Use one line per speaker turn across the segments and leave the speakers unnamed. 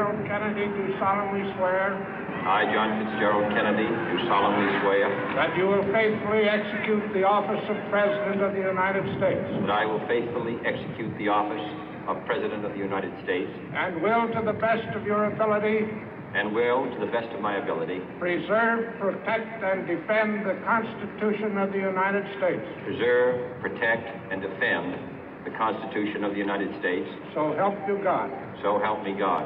Fitzgerald Kennedy, do solemnly swear
I, John Fitzgerald Kennedy, do solemnly swear
that you will faithfully execute the office of President of the United States
that I will faithfully execute the office of President of the United States
and will, to the best of your ability,
and will, to the best of my ability,
preserve, protect, and defend the Constitution of the United States.
preserve, protect, and defend the Constitution of the United States.
So help you God.
So help me God.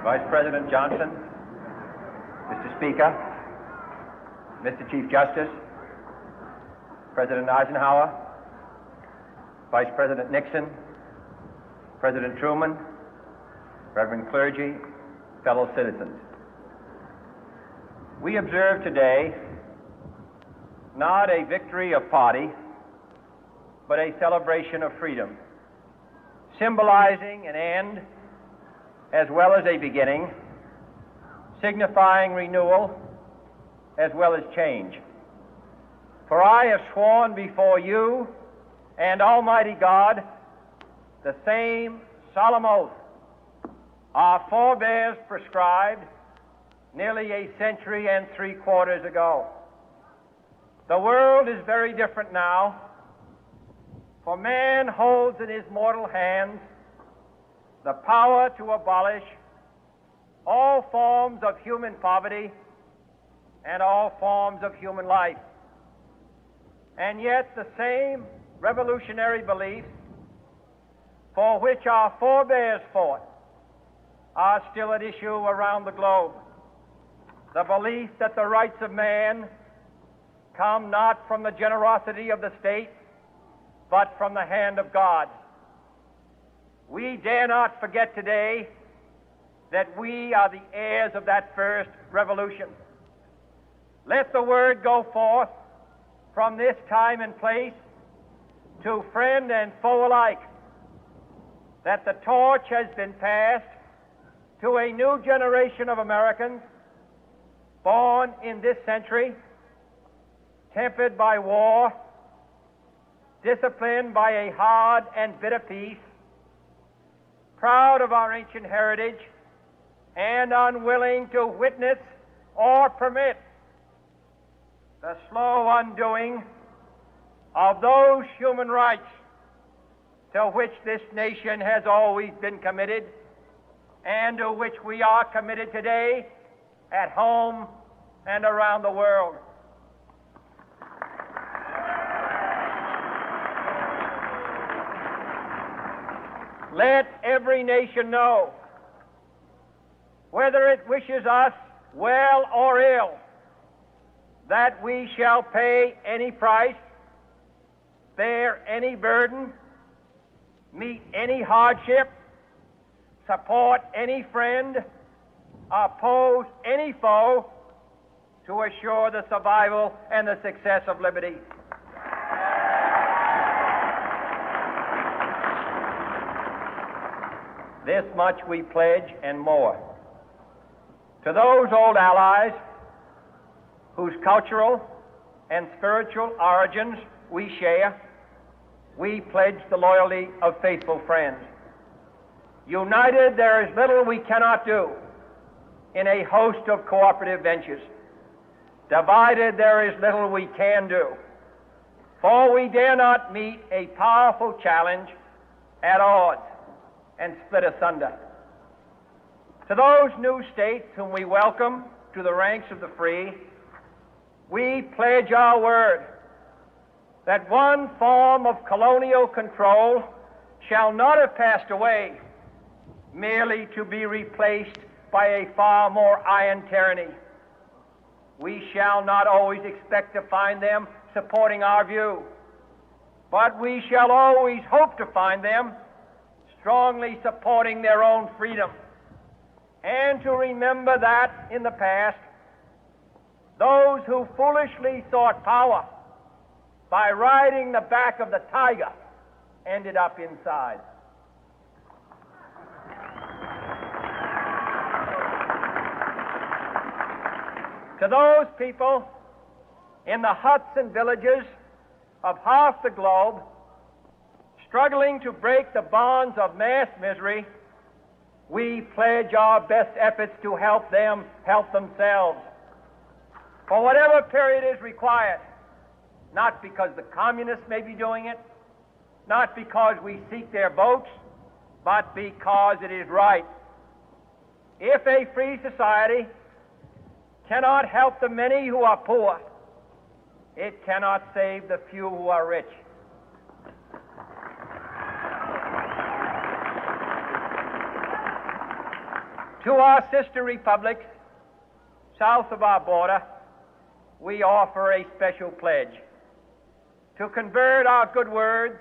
Vice President Johnson, Mr. Speaker, Mr. Chief Justice, President Eisenhower, Vice President Nixon, President Truman, Reverend clergy, fellow citizens. We observe today not a victory of party, but a celebration of freedom, symbolizing an end as well as a beginning, signifying renewal as well as change. For I have sworn before you and Almighty God the same solemn oath our forebears prescribed nearly a century and 3/4 ago. The world is very different now, for man holds in his mortal hands the power to abolish all forms of human poverty and all forms of human life. And yet the same revolutionary beliefs for which our forebears fought are still at issue around the globe. The belief that the rights of man come not from the generosity of the state, but from the hand of God. We dare not forget today that we are the heirs of that first revolution. Let the word go forth from this time and place to friend and foe alike that the torch has been passed to a new generation of Americans born in this century, tempered by war, disciplined by a hard and bitter peace, proud of our ancient heritage, and unwilling to witness or permit the slow undoing of those human rights to which this nation has always been committed and to which we are committed today at home and around the world. Let every nation know, whether it wishes us well or ill, that we shall pay any price, bear any burden, meet any hardship, support any friend, oppose any foe to assure the survival and the success of liberty. This much we pledge and more. To those old allies whose cultural and spiritual origins we share, we pledge the loyalty of faithful friends. United, there is little we cannot do in a host of cooperative ventures. Divided, there is little we can do, for we dare not meet a powerful challenge at odds and split asunder. To those new states whom we welcome to the ranks of the free, we pledge our word that one form of colonial control shall not have passed away merely to be replaced by a far more iron tyranny. We shall not always expect to find them supporting our view, but we shall always hope to find them strongly supporting their own freedom, and to remember that in the past, those who foolishly sought power by riding the back of the tiger ended up inside. To those people in the huts and villages of half the globe struggling to break the bonds of mass misery, we pledge our best efforts to help them help themselves for whatever period is required, not because the communists may be doing it, not because we seek their votes, but because it is right. If a free society cannot help the many who are poor, it cannot save the few who are rich. To our sister republics south of our border, we offer a special pledge to convert our good words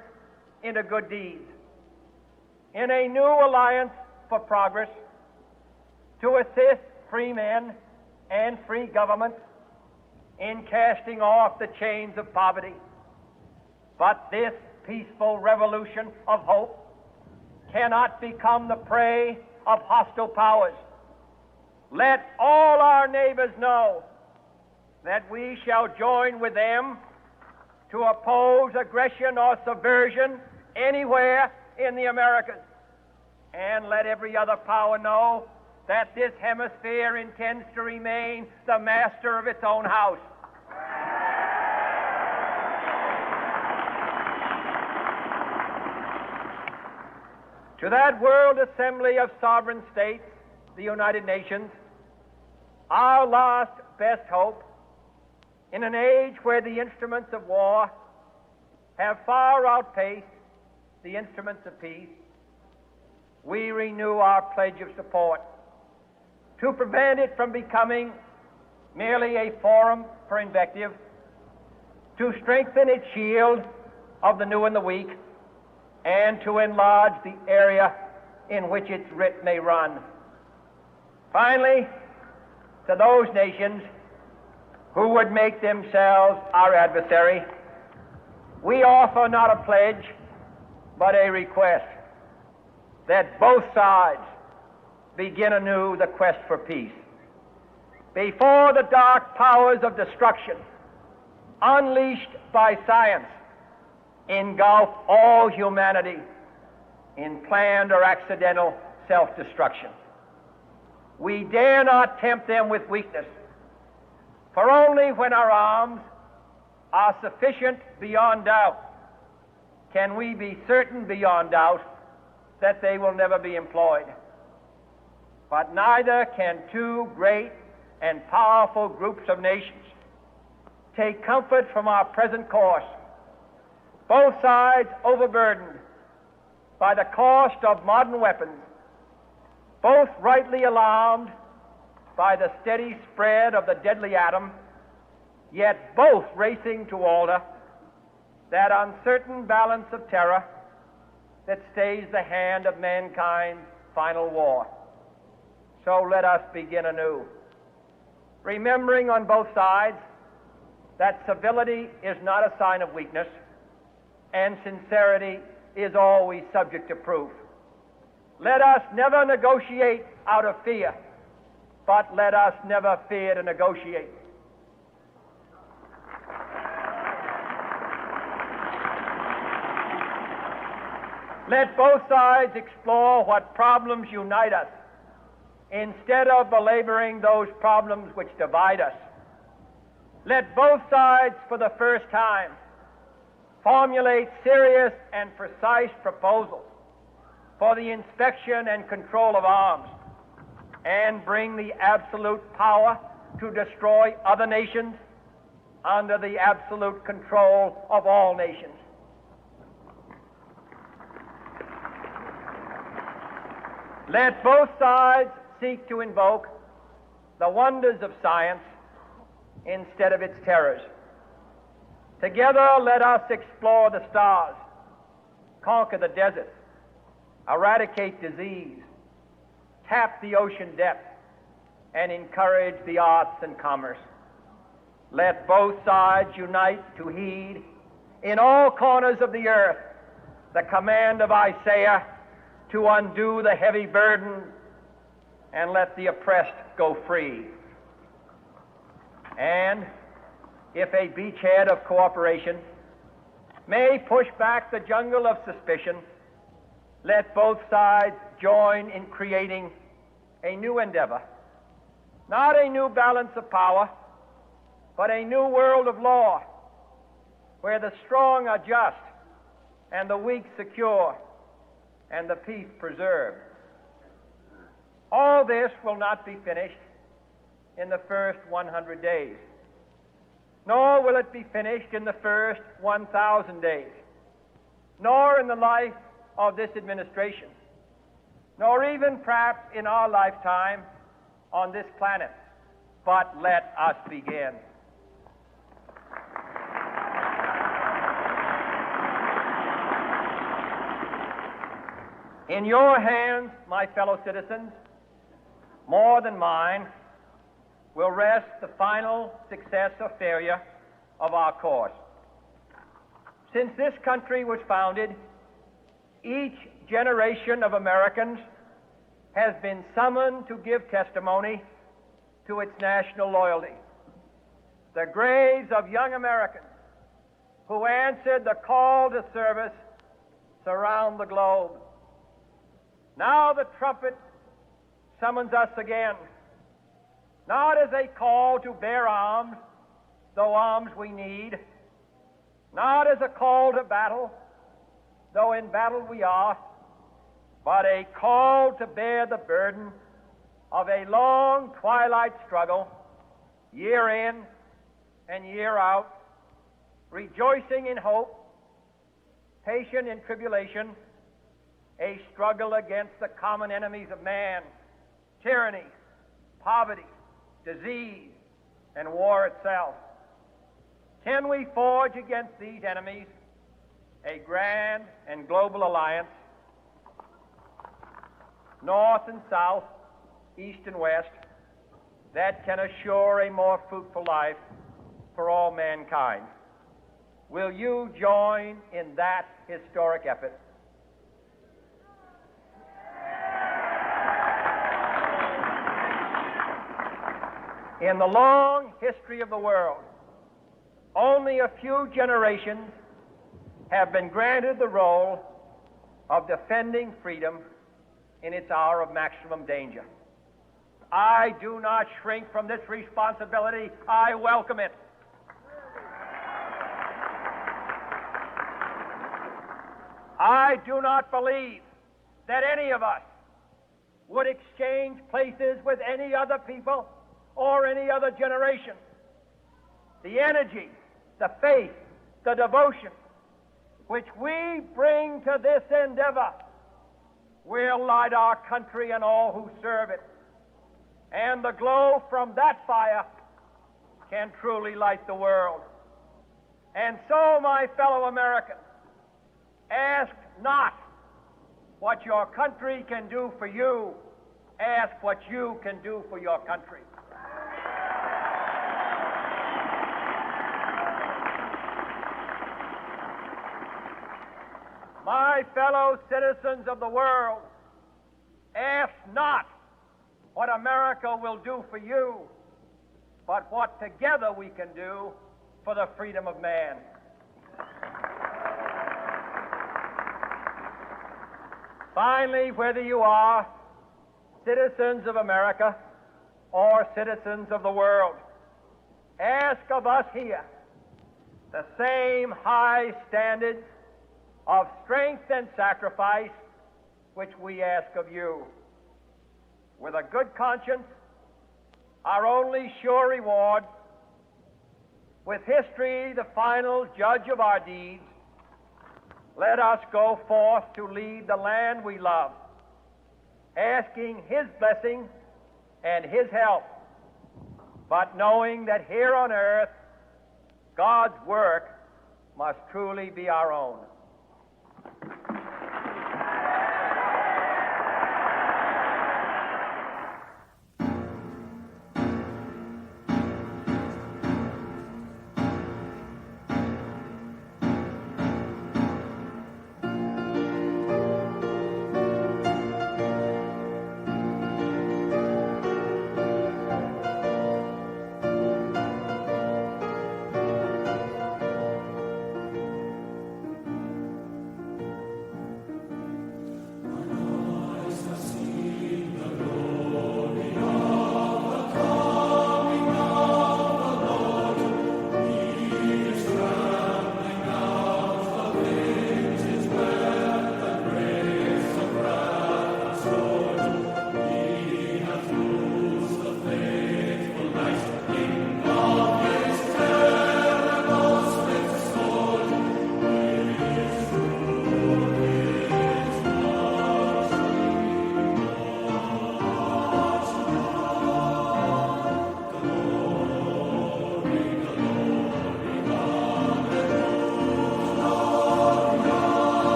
into good deeds, in a new alliance for progress, to assist free men and free governments in casting off the chains of poverty. But this peaceful revolution of hope cannot become the prey of hostile powers. Let all our neighbors know that we shall join with them to oppose aggression or subversion anywhere in the Americas. And let every other power know that this hemisphere intends to remain the master of its own house. To that World Assembly of Sovereign States, the United Nations, our last best hope, in an age where the instruments of war have far outpaced the instruments of peace, we renew our pledge of support to prevent it from becoming merely a forum for invective, to strengthen its shield of the new and the weak, and to enlarge the area in which its writ may run. Finally, to those nations who would make themselves our adversary, we offer not a pledge, but a request that both sides begin anew the quest for peace. Before the dark powers of destruction, unleashed by science, engulf all humanity in planned or accidental self-destruction, we dare not tempt them with weakness, for only when our arms are sufficient beyond doubt can we be certain beyond doubt that they will never be employed. But neither can two great and powerful groups of nations take comfort from our present course, both sides overburdened by the cost of modern weapons, both rightly alarmed by the steady spread of the deadly atom, yet both racing to alter that uncertain balance of terror that stays the hand of mankind's final war. So let us begin anew, remembering on both sides that civility is not a sign of weakness, and sincerity is always subject to proof. Let us never negotiate out of fear, but let us never fear to negotiate. Let both sides explore what problems unite us, instead of belaboring those problems which divide us. Let both sides, for the first time, formulate serious and precise proposals for the inspection and control of arms, and bring the absolute power to destroy other nations under the absolute control of all nations. Let both sides seek to invoke the wonders of science instead of its terrors. Together, let us explore the stars, conquer the deserts, eradicate disease, tap the ocean depth, and encourage the arts and commerce. Let both sides unite to heed in all corners of the earth the command of Isaiah to undo the heavy burden and let the oppressed go free. And if a beachhead of cooperation may push back the jungle of suspicion, let both sides join in creating a new endeavor, not a new balance of power, but a new world of law, where the strong are just and the weak secure and the peace preserved. All this will not be finished in the first 100 days, nor will it be finished in the first 1,000 days, nor in the life of this administration, nor even perhaps in our lifetime on this planet. But let us begin. In your hands, my fellow citizens, more than mine, will rest the final success or failure of our course. Since this country was founded, each generation of Americans has been summoned to give testimony to its national loyalty. The graves of young Americans who answered the call to service surround the globe. Now the trumpet summons us again, not as a call to bear arms, though arms we need, not as a call to battle, though in battle we are, but a call to bear the burden of a long twilight struggle, year in and year out, rejoicing in hope, patient in tribulation, a struggle against the common enemies of man, tyranny, poverty, disease, and war itself. Can we forge against these enemies a grand and global alliance, north and south, east and west, that can assure a more fruitful life for all mankind? Will you join in that historic effort? In the long history of the world, only a few generations have been granted the role of defending freedom in its hour of maximum danger. I do not shrink from this responsibility. I welcome it. I do not believe that any of us would exchange places with any other people or any other generation. The energy, the faith, the devotion which we bring to this endeavor will light our country and all who serve it. And the glow from that fire can truly light the world. And so, my fellow Americans, ask not what your country can do for you, ask what you can do for your country. My fellow citizens of the world, ask not what America will do for you, but what together we can do for the freedom of man. Finally, whether you are citizens of America or citizens of the world, ask of us here the same high standards of strength and sacrifice which we ask of you. With a good conscience, our only sure reward, with history the final judge of our deeds, let us go forth to lead the land we love, asking His blessing and His help, but knowing that here on earth, God's work must truly be our own.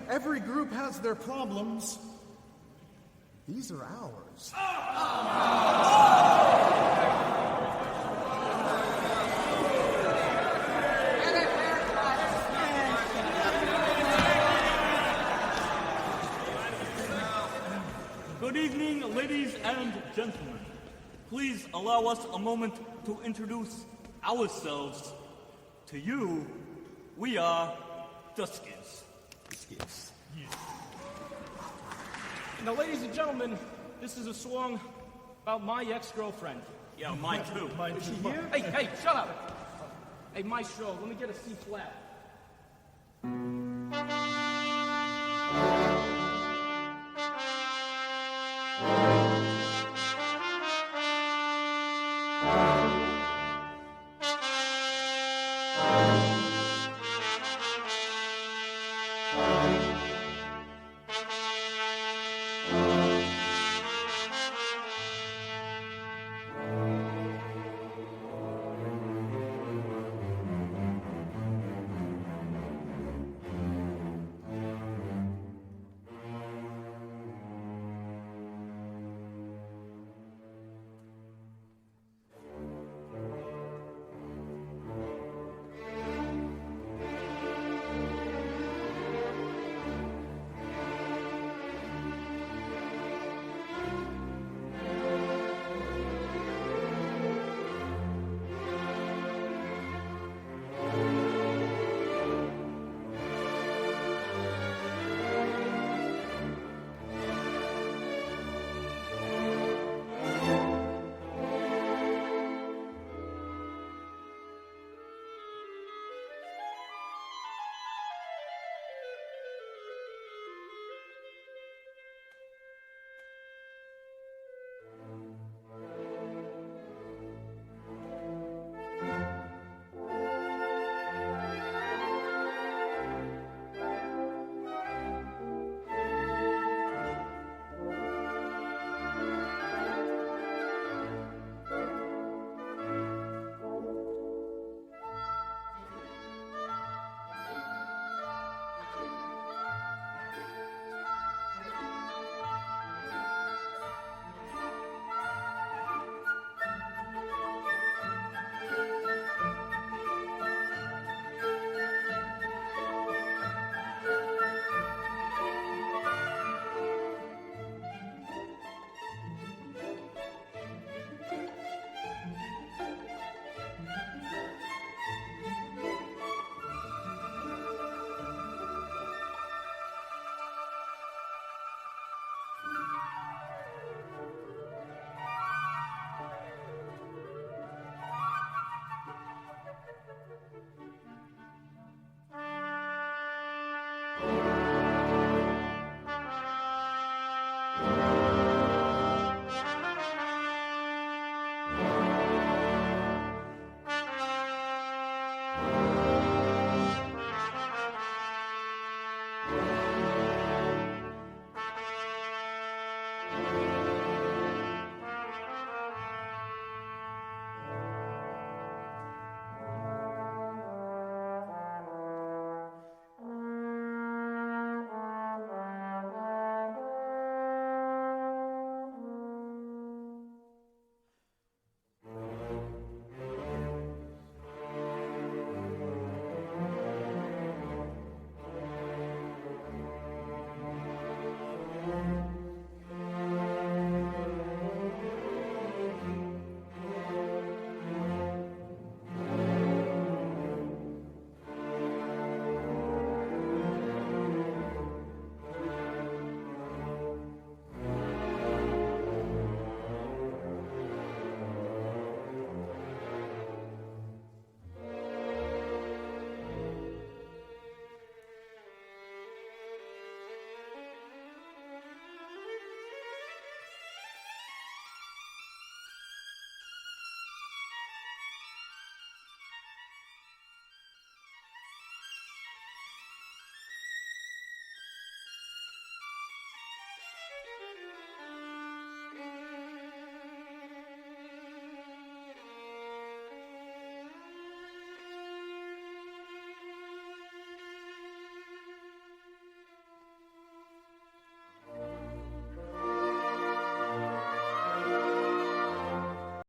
every group has their problems. These are ours.
Good evening, ladies and gentlemen. Please allow us a moment to introduce ourselves to you. We are the Skids. Yeah.
Now, ladies and gentlemen, this is a song about my ex-girlfriend.
Yeah, mine too.
Is she here? Hey, shut up. Hey, Maestro, let me get a C flat.